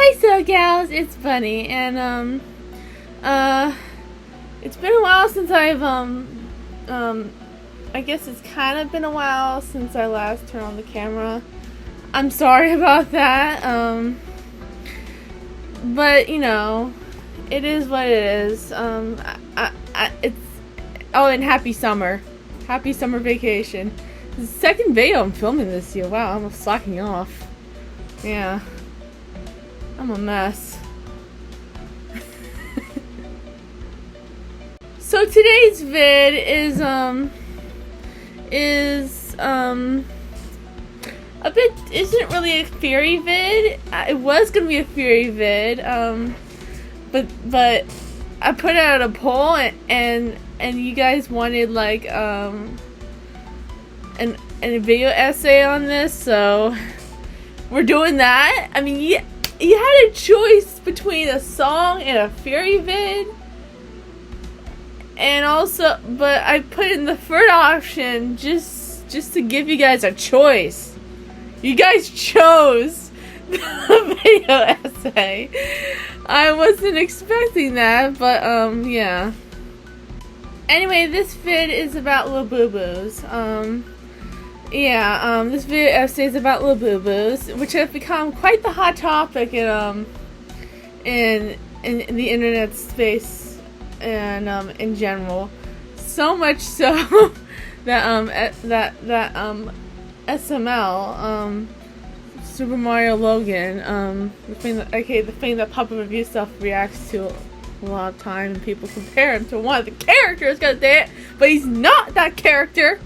Hi, so gals, it's Bunny, and it's been a while since I guess it's kind of been a while since I last turned on the camera. I'm sorry about that, but you know, it is what it is. It's, oh, and happy summer vacation. This is the second video I'm filming this year. Wow, I'm slacking off. Yeah. I'm a mess. So today's vid isn't really a theory vid. It was gonna be a theory vid, but I put out a poll and you guys wanted like a video essay on this, so we're doing that. I mean, you had a choice between a song and a theory vid, and also, but I put in the third option just to give you guys a choice. You guys chose the video essay. I wasn't expecting that, but yeah. Anyway, this vid is about Labubus. This video essay is about Labubus, which have become quite the hot topic in the internet space and in general. So much so that SML, Super Mario Logan, the thing that Papa Review stuff reacts to a lot of time, and people compare him to one of the characters. God dang it! But he's not that character.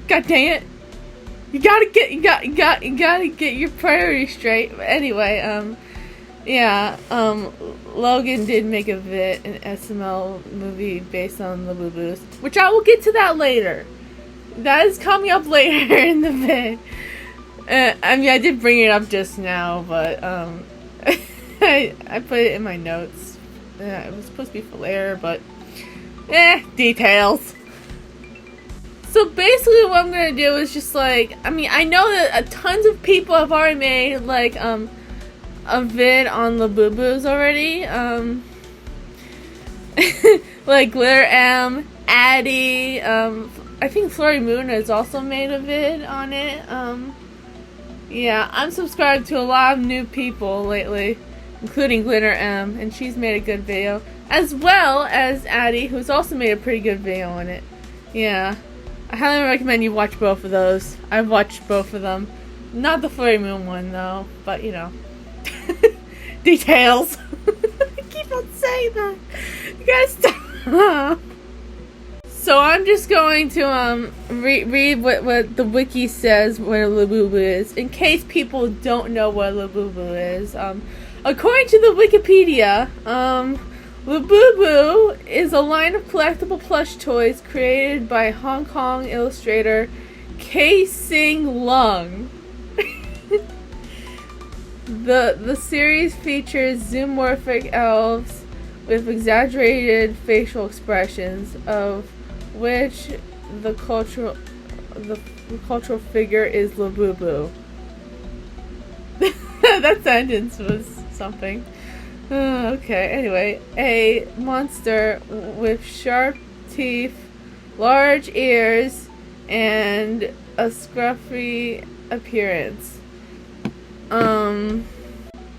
God dang it! You gotta get your priorities straight. But anyway, Logan did make an SML movie based on Labubus, which I will get to that later. That is coming up later in the vid. I mean, I did bring it up just now, but I put it in my notes. It was supposed to be for later, but details. So basically what I'm gonna do is just like, I mean, I know that tons of people have already made like a vid on Labubus already. Like Glitter M, Addie, I think Flurry Moon has also made a vid on it. Yeah, I'm subscribed to a lot of new people lately, including Glitter M, and she's made a good video, as well as Addie, who's also made a pretty good video on it. Yeah. I highly recommend you watch both of those. I've watched both of them. Not the Flurry Moon one, though. But, you know. Details. I keep on saying that. You guys stop. So I'm just going to read what the wiki says what a Labubu is, in case people don't know what a Labubu is. According to the Wikipedia, Labubu is a line of collectible plush toys created by Hong Kong illustrator K. Sing Lung. The series features zoomorphic elves with exaggerated facial expressions, of which the cultural figure is Labubu. That sentence was something. Okay, anyway, a monster with sharp teeth, large ears, and a scruffy appearance.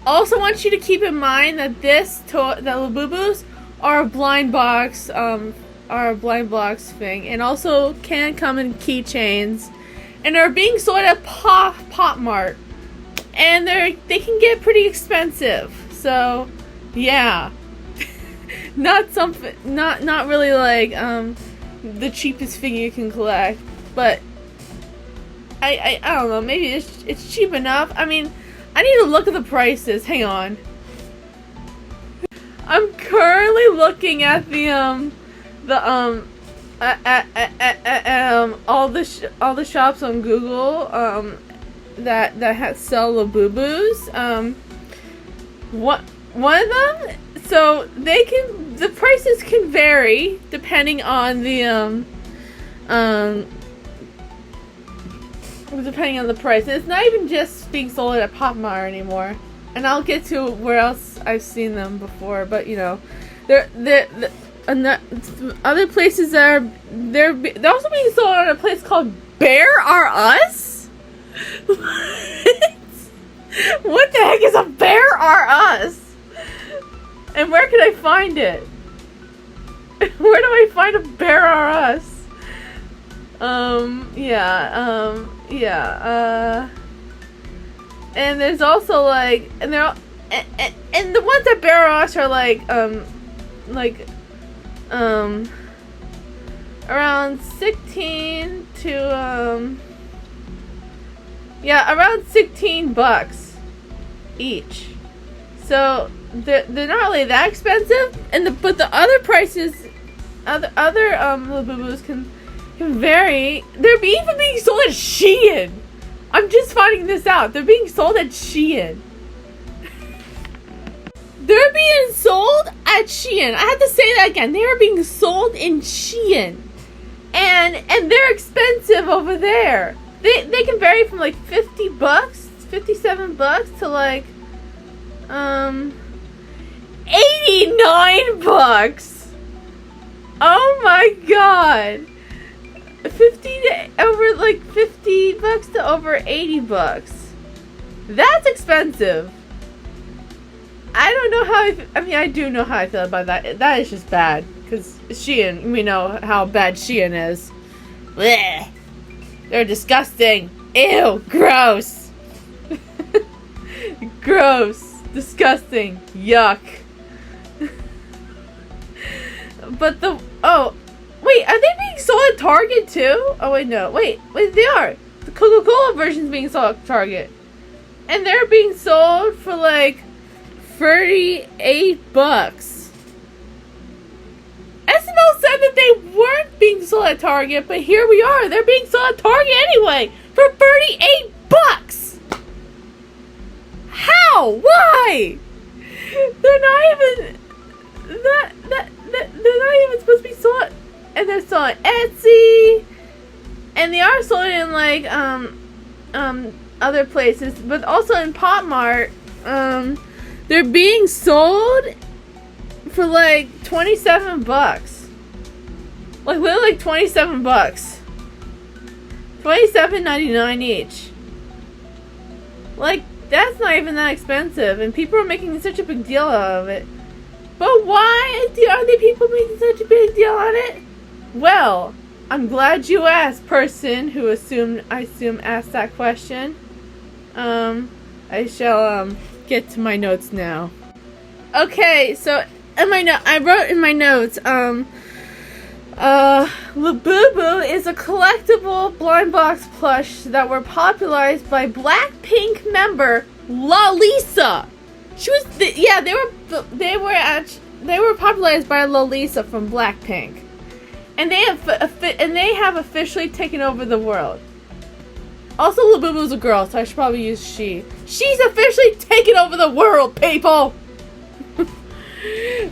Also want you to keep in mind that that Labubus are a blind box thing, and also can come in keychains, and are being sold at Pop Mart, and they can get pretty expensive. So yeah, not really like the cheapest thing you can collect, but I don't know, maybe it's cheap enough. I mean, I need to look at the prices. Hang on. I'm currently looking at all the shops on Google that sell Labubus. One of them, so the prices can vary depending on the price. And it's not even just being sold at Pop Mart anymore. and I'll get to where else I've seen them before. But you know, they're other places that are they're also being sold at a place called Bear Are Us. What the heck is a Bear Are Us? And where can I find it? Where do I find a Bear Are Us? And there's also like, and they're all, and the ones that Bear Are Us are around 16 to around $16 each. So they're not really that expensive, but the other prices, other Labubus can vary. They're even being sold at Shein. I'm just finding this out. They're being sold at Shein. They're being sold at Shein. I have to say that again. They are being sold in Shein, and they're expensive over there. They can vary from like $50, $57 to like $89. Oh my god. $50 to over $80. That's expensive. I don't know how I do know how I feel about that. That is just bad, because Shein, we know how bad Shein is. Blech. They're disgusting. Ew, gross. Gross, disgusting, yuck. But wait, are they being sold at Target too? Oh wait, no. Wait, they are. The Coca-Cola version's being sold at Target. And they're being sold for like $38. SML said that they weren't being sold at Target, but here we are. They're being sold at Target anyway for $38. How? Why? They're not even they're not even supposed to be sold, and they're sold at Etsy, and they are sold in like other places, but also in Pop Mart. They're being sold for like $27. Like literally like $27. $27.99 each. Like, that's not even that expensive, and people are making such a big deal out of it. But why are the people making such a big deal on it? Well, I'm glad you asked, person who I assume asked that question. I shall get to my notes now. Okay, so I wrote in my notes, Labubu is a collectible blind box plush that were popularized by Blackpink member Lalisa. She was they were popularized by Lalisa from Blackpink, and they have officially taken over the world. Also, Labubu's a girl, so I should probably use she. She's officially taken over the world, people.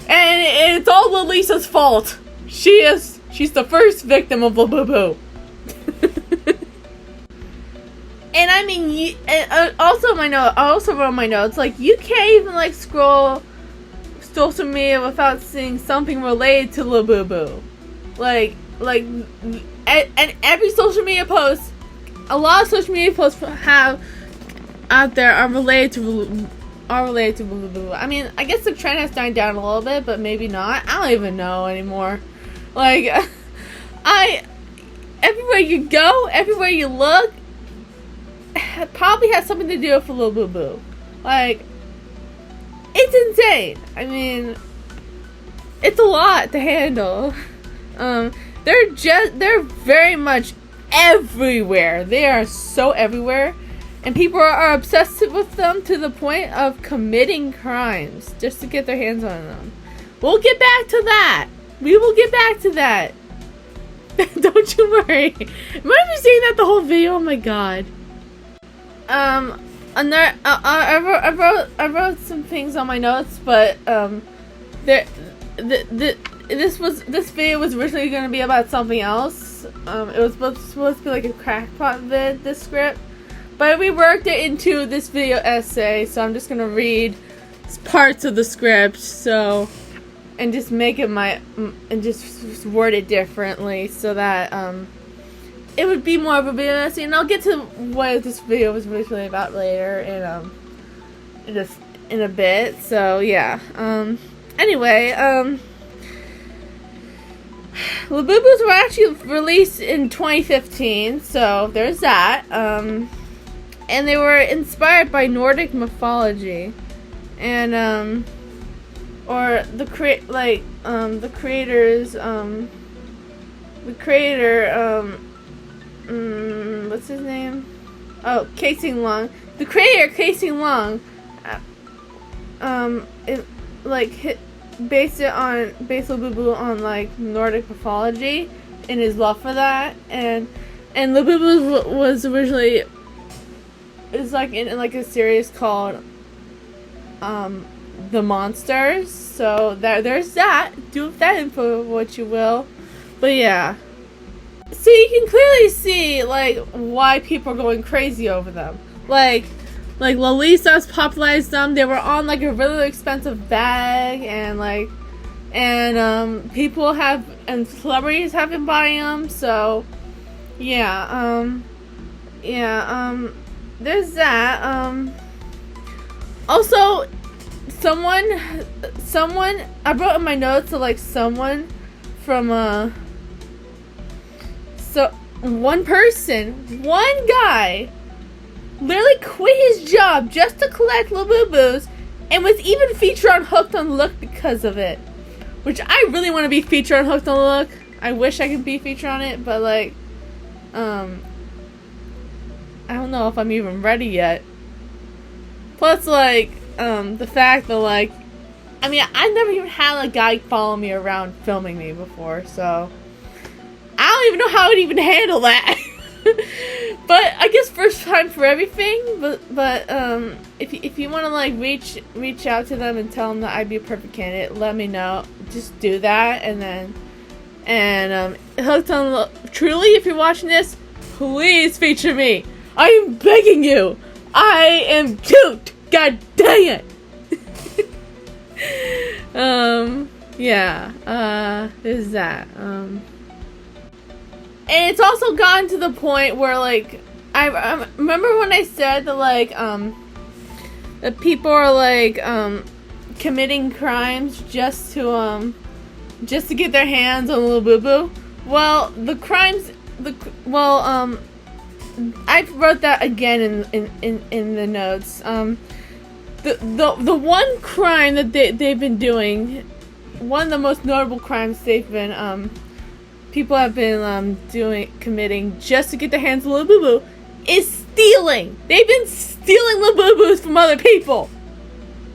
And it's all Lalisa's fault. She's the first victim of Labubu. And I mean, I also wrote my notes, like, you can't even like scroll social media without seeing something related to Labubu. And every social media post, a lot of social media posts have out there are related to Labubu. I mean, I guess the trend has died down a little bit, but maybe not. I don't even know anymore. Like, everywhere you go, everywhere you look, it probably has something to do with Labubu. Like, it's insane. I mean, it's a lot to handle. They're very much everywhere. They are so everywhere, and people are obsessed with them to the point of committing crimes just to get their hands on them. We'll get back to that. We will get back to that. Don't you worry. Am I even saying that the whole video? Oh my god. I wrote some things on my notes, but this video was originally going to be about something else. It was supposed to be like a crackpot vid, this script, But I reworked it into this video essay, so I'm just gonna read parts of the script, so, and just make it and just word it differently, so that, it would be more of a video essay, and I'll get to what this video was really about later, in a bit, so, yeah, anyway, Labubus were actually released in 2015, so there's that, and they were inspired by Nordic mythology, and or the creator, what's his name? Oh, Casey Long. The creator, Casey Long, based Labubu on like Nordic mythology and his love for that, and Labubu was originally. It's like in like a series called The Monsters. So there's that. Do with that info what you will. But yeah. So you can clearly see like why people are going crazy over them. Like Lolisa's popularized them. They were on like a really expensive bag, and people and celebrities have been buying them. So yeah, there's that. Also, someone, I wrote in my notes that like someone from one guy literally quit his job just to collect Labubus, and was even featured on Hooked on Look because of it. Which I really want to be featured on Hooked on Look. I wish I could be featured on it, but like, I don't know if I'm even ready yet. Plus, like, the fact that, like, I mean, I've never even had a guy follow me around filming me before, so I don't even know how I would even handle that. But I guess first time for everything. But if you want to like reach out to them and tell them that I'd be a perfect candidate, let me know. Just do that, and Hooked on Look. Truly, if you're watching this, please feature me. I am begging you. I am cute. God dang it. There's that. And it's also gotten to the point where, like, I remember when I said that, like, that people are, like, committing crimes just to get their hands on Labubu. Well, I wrote that again in the notes. The one crime that they've been doing, one of the most notable crimes people have been committing just to get their hands on Labubu, is stealing. They've been stealing Labubus from other people.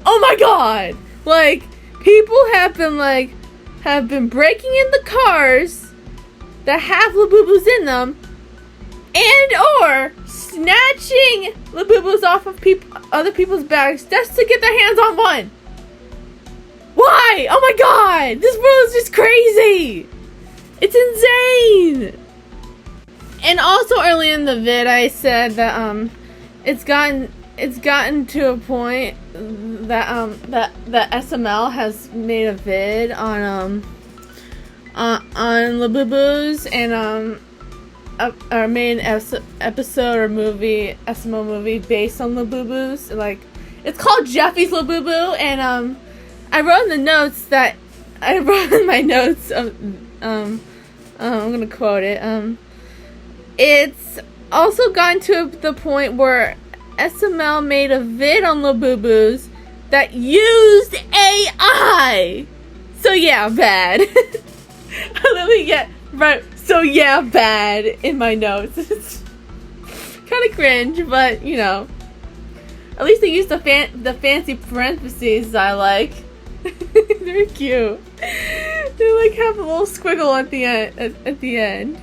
Oh my god! Like, people have been breaking in the cars that have Labubus in them, and or snatching Labubus off of other people's bags just to get their hands on one. Why? Oh my god! This world is just crazy! It's insane! And also early in the vid I said that it's gotten to a point that SML has made a vid on Labubus, and our main episode or movie, SML movie, based on Labubus. Like, it's called Jeffy's Labubu, and I wrote in my notes of I'm gonna quote it. It's also gotten to the point where SML made a vid on Labubus that used AI. So yeah, bad. I literally get right. So yeah, bad in my notes. It's kind of cringe, but you know, at least they used the fancy parentheses I like. They're cute. They like have a little squiggle at the end,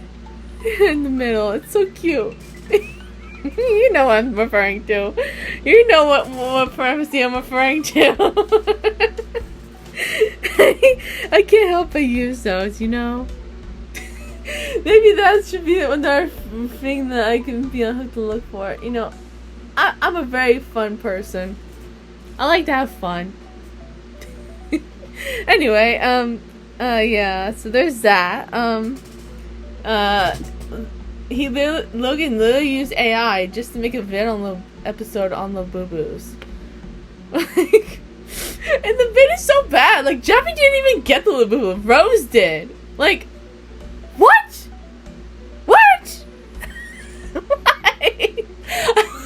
in the middle. It's so cute. You know what I'm referring to. You know what parenthesis I'm referring to. I can't help but use those, you know. Maybe that should be another thing that I can be on Hooked to look for. You know, I'm a very fun person. I like to have fun. Anyway, yeah, so there's that. Logan literally used AI just to make a vid on the episode on Labubus. Like, and the vid is so bad. Like, Jeffy didn't even get the Labubu. Rose did. Like, what? What? Why?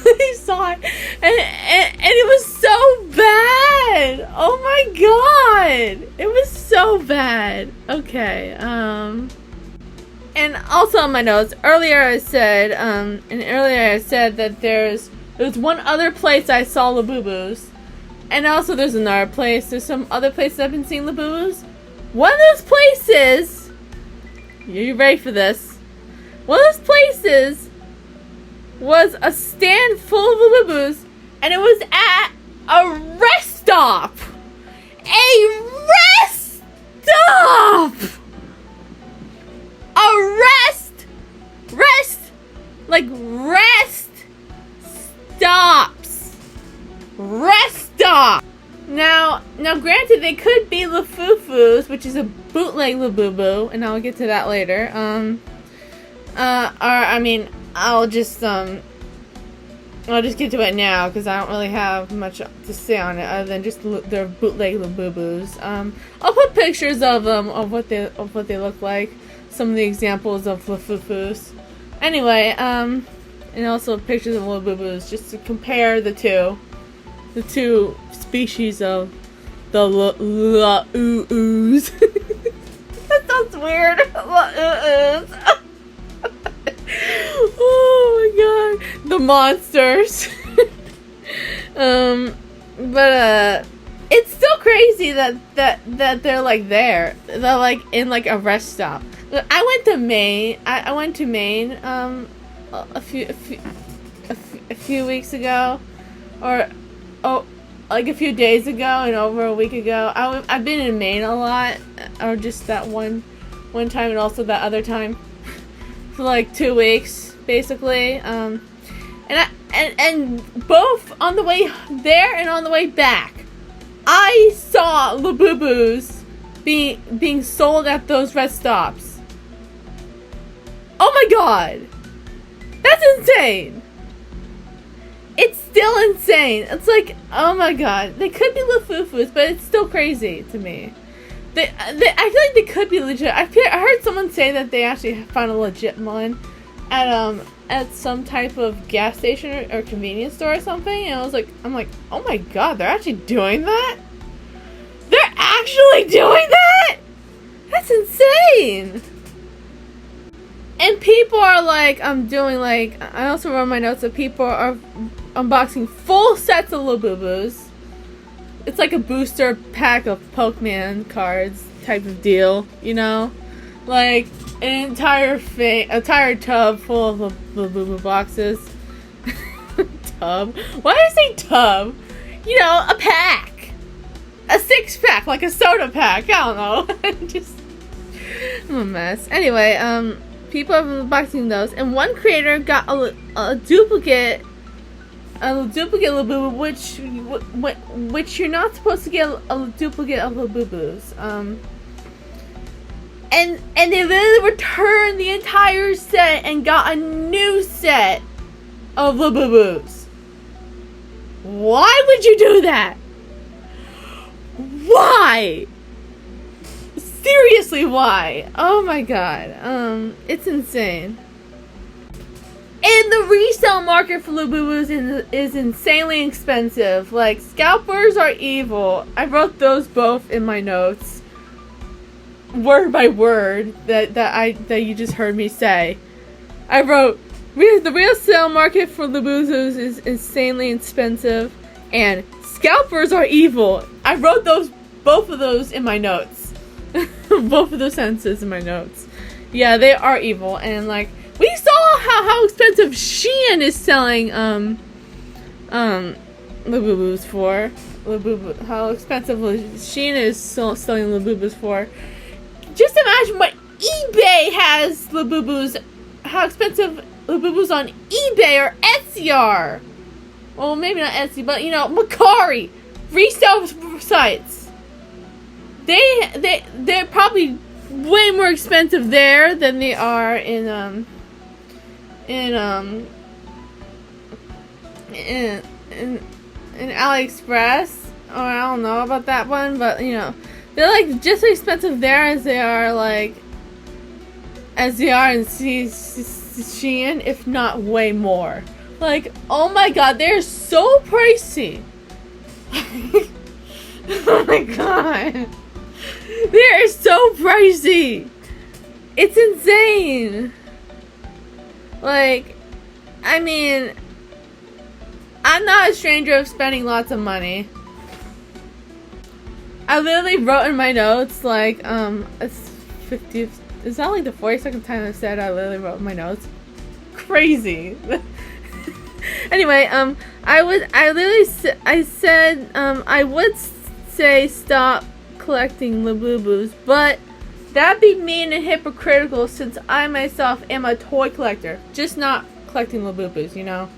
I saw it, and it was so bad. Oh my god, it was so bad. Okay, and also on my notes, earlier I said that there's one other place I saw Labubus, and also there's another place. There's some other places I've been seeing Labubus. One of those places, you ready for this? One of those places was a stand full of Labubus, and it was at a rest stop. A rest stop. A rest stops. Rest stop. Now, granted, they could be Lafufus, which is a bootleg Labubu, and I'll get to that later. I'll just get to it now because I don't really have much to say on it other than just their bootleg Labubus. I'll put pictures of them of what they look like. Some of the examples of Lafufus. Anyway, and also pictures of Labubus just to compare the two species of the La-oo-oos. That sounds weird. La-oo-oos. Oh my god, the monsters. But it's still crazy that they're like there. They're like in like a rest stop. I went to Maine. I went to Maine a few weeks ago, like a few days ago and over a week ago. I've been in Maine a lot, or just that one time and also that other time. For like 2 weeks, basically, and both on the way there and on the way back, I saw Labubus being sold at those rest stops. Oh my god, that's insane! It's still insane. It's like, oh my god, they could be Lafufus, but it's still crazy to me. I feel like they could be legit. I heard someone say that they actually found a legit one at some type of gas station or convenience store or something, and I'm like, oh my god, they're actually doing that? They're actually doing that? That's insane! And people are like, I also wrote in my notes that people are unboxing full sets of Labubus. It's like a booster pack of Pokemon cards type of deal, you know? Like, an entire tub full of Labubu boxes. Tub? Why did I say tub? You know, a pack! A 6-pack, like a soda pack, I don't know. I'm a mess. Anyway, people have been unboxing those, and one creator got a duplicate Labubu, which you're not supposed to get a duplicate of Labubus. And they literally returned the entire set and got a new set of Labubus. Why would you do that? Why? Seriously, why? Oh my god. It's insane. And the resale market for Labubus is insanely expensive. Like, scalpers are evil. I wrote those both in my notes, word by word, that you just heard me say. I wrote, the resale market for Labubus is insanely expensive, and scalpers are evil. I wrote both of those in my notes. Both of those sentences in my notes. Yeah, they are evil, and like, we saw how expensive Shein is selling Labubus for. How expensive Shein is selling Labubus for. Just imagine what eBay has Labubus. How expensive Labubus on eBay or Etsy are. well, maybe not Etsy, but you know, Mercari, resale sites. They're probably way more expensive there than they are in AliExpress. Or I don't know about that one, but you know, they're like just as expensive there as they are in Shein, if not way more. Like, oh my god, they're so pricey. Oh my god. They're so pricey. It's insane. Like, I mean, I'm not a stranger of spending lots of money. I literally wrote in my notes, like, it's 50, is that like the 42nd time I've said I literally wrote in my notes? Crazy. Anyway, I would say stop collecting Labubus, but that'd be mean and hypocritical since I myself am a toy collector, just not collecting Labubus, you know?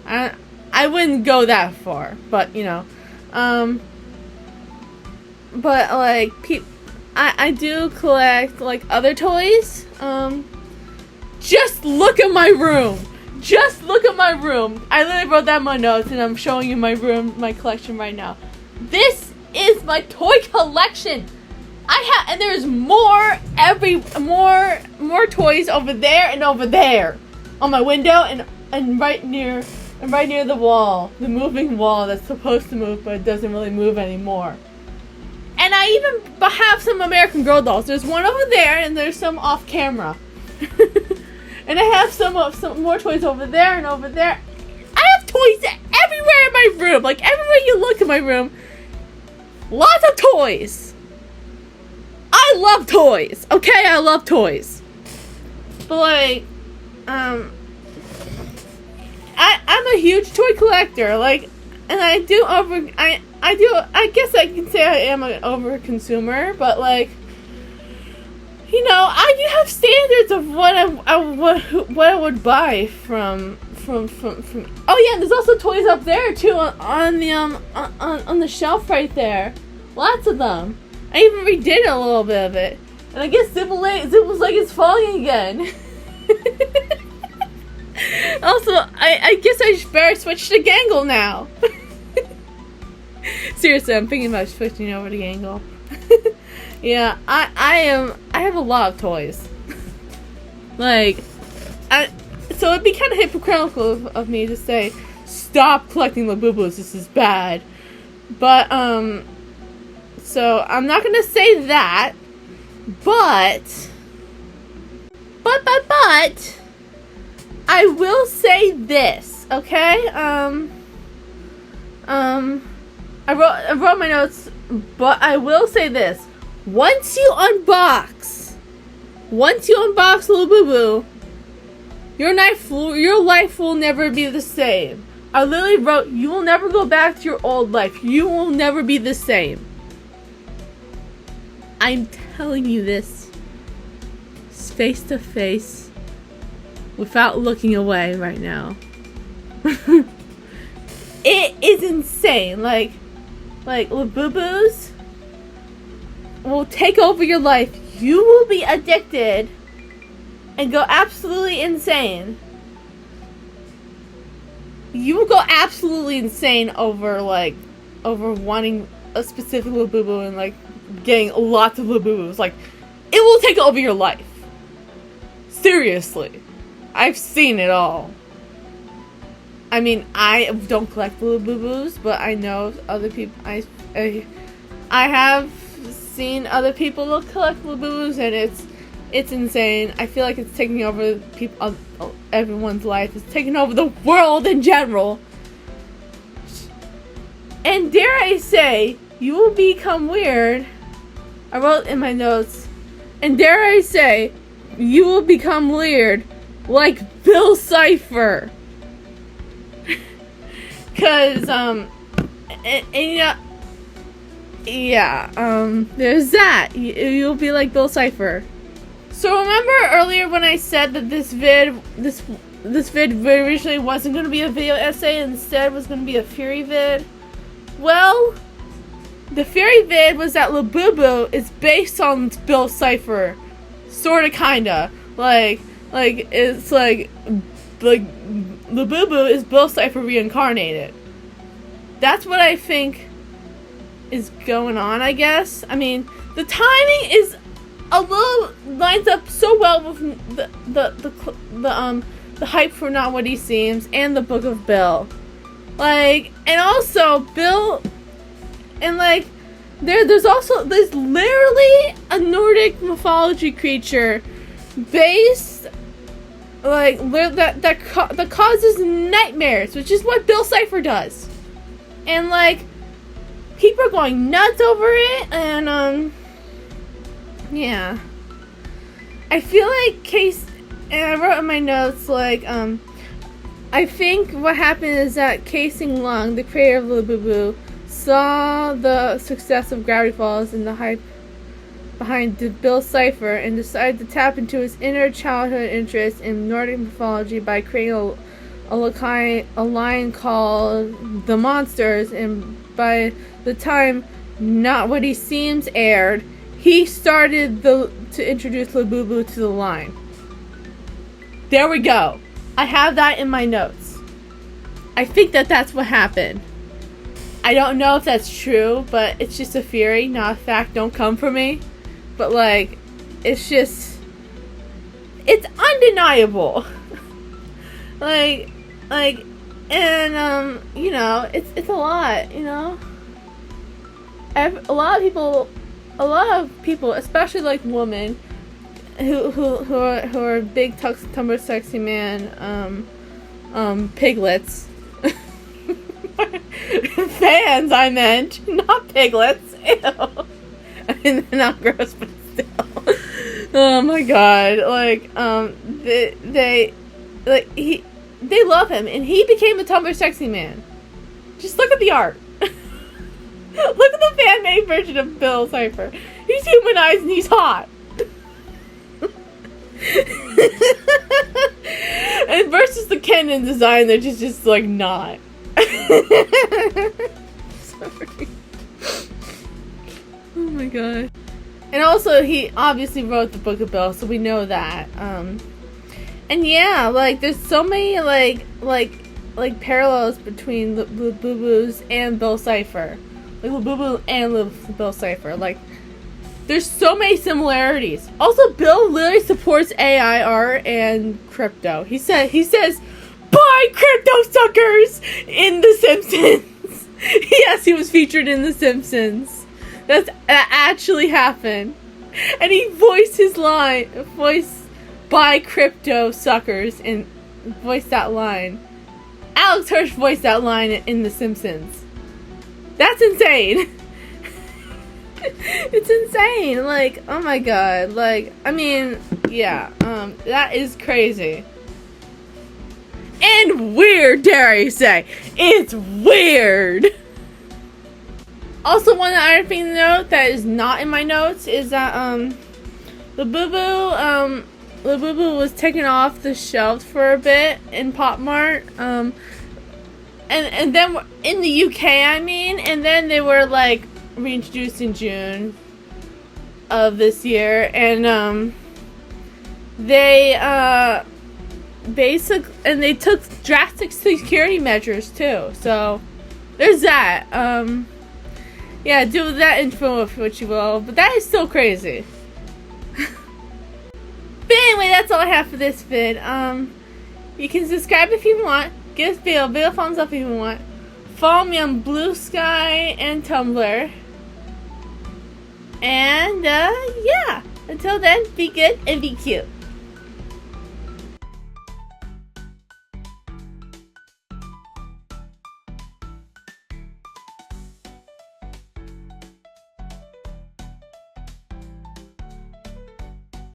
I wouldn't go that far, but, you know, but, like, I do collect, like, other toys. Just look at my room. Just look at my room. I literally wrote that in my notes, and I'm showing you my room, my collection right now. This is my toy collection. And there's more toys over there and over there on my window and right near the wall, the moving wall that's supposed to move, but it doesn't really move anymore. And I even have some American Girl dolls. There's one over there, and there's some off camera. And I have some more toys over there and over there. I have toys everywhere in my room. Like, everywhere you look in my room, lots of toys. I love toys. Okay, I love toys. But, like, I'm a huge toy collector. Like, and I guess I can say I am an over consumer, but like, you know, I do have standards of what I would buy from. Oh yeah, there's also toys up there too on the shelf right there. Lots of them. I even redid a little bit of it, and I guess Zipple's like it's falling again. Also, I guess I better switch to Gangle now. Seriously, I'm thinking about switching over to Gangle. Yeah, I have a lot of toys. Like, so it'd be kind of hypocritical of me to say, stop collecting Labubus, this is bad. But, so I'm not gonna say that, but, I will say this, okay? I wrote my notes, but I will say this. Once you unbox Labubu, your life will never be the same. I literally wrote, you will never go back to your old life. You will never be the same. I'm telling you this face to face without looking away right now. It is insane. Like Labubus will take over your life. You will be addicted and go absolutely insane. You will go absolutely insane over wanting a specific Labubu and like getting lots of Labubus. Like, it will take over your life. Seriously. I've seen it all. I mean, I don't collect Labubus, but I know other people. I have seen other people collect Labubus, and it's insane. I feel like it's taking over everyone's life. It's taking over the world in general. And dare I say, you will become weird. I wrote in my notes, and dare I say, you will become weird, like Bill Cipher. Cause, there's that. You'll be like Bill Cipher. So remember earlier when I said that this this vid originally wasn't going to be a video essay, instead was going to be a Fury vid. Well, the Fury vid was that Labubu is based on Bill Cipher. Sorta, kinda. It's like Labubu is Bill Cipher reincarnated. That's what I think is going on, I guess. I mean, the timing is a little lines up so well with the hype for Not What He Seems and the Book of Bill. Like, and also Bill, and like there's literally a Nordic mythology creature based like that causes nightmares, which is what Bill Cipher does. And like people are going nuts over it, and yeah. I feel like and I wrote in my notes, like, I think what happened is that Casing Lung, the creator of Labubus, saw the success of Gravity Falls and the hype behind Bill Cipher and decided to tap into his inner childhood interest in Nordic mythology by creating a line called The Monsters, and by the time Not What He Seems aired, he started to introduce Labubu to the line. There we go. I have that in my notes. I think that's what happened. I don't know if that's true, but it's just a theory, not a fact. Don't come for me. But like, it's undeniable. And you know, it's a lot. You know, a lot of people, especially like women, who are big Tumblr sexy man piglets fans, I meant, not piglets. Ew. I mean, they're not gross, but still. Oh my god, like they love him, and he became a Tumblr sexy man. Just look at the art. Look at the fan-made version of Bill Cipher. He's humanized and he's hot. And versus the Kennen design, they're just like not. Sorry. Oh my god. And also, he obviously wrote the Book of Bill, so we know that. And yeah, like there's so many like parallels between Labubus and Bill Cipher. Like Labubu and Bill Cipher. Like, there's so many similarities. Also, Bill literally supports AI art and crypto. He says, "Buy crypto, suckers!" in The Simpsons. Yes, he was featured in The Simpsons. That actually happened. And he voiced "Buy crypto, suckers," and voiced that line. Alex Hirsch voiced that line in The Simpsons. That's insane. It's insane. Like, oh my god. Like, I mean, yeah. That is crazy. And weird, dare I say. It's weird. Also, one other thing to note that is not in my notes is that, Labubu was taken off the shelves for a bit in Pop Mart. And then in the UK, I mean, and then they were like reintroduced in June of this year, and they they took drastic security measures too. So there's that. Yeah, do that info with what you will, but that is still crazy. But anyway, that's all I have for this vid. You can subscribe if you want. Give this video a thumbs up if you want. Follow me on Blue Sky and Tumblr. And, yeah. Until then, be good and be cute.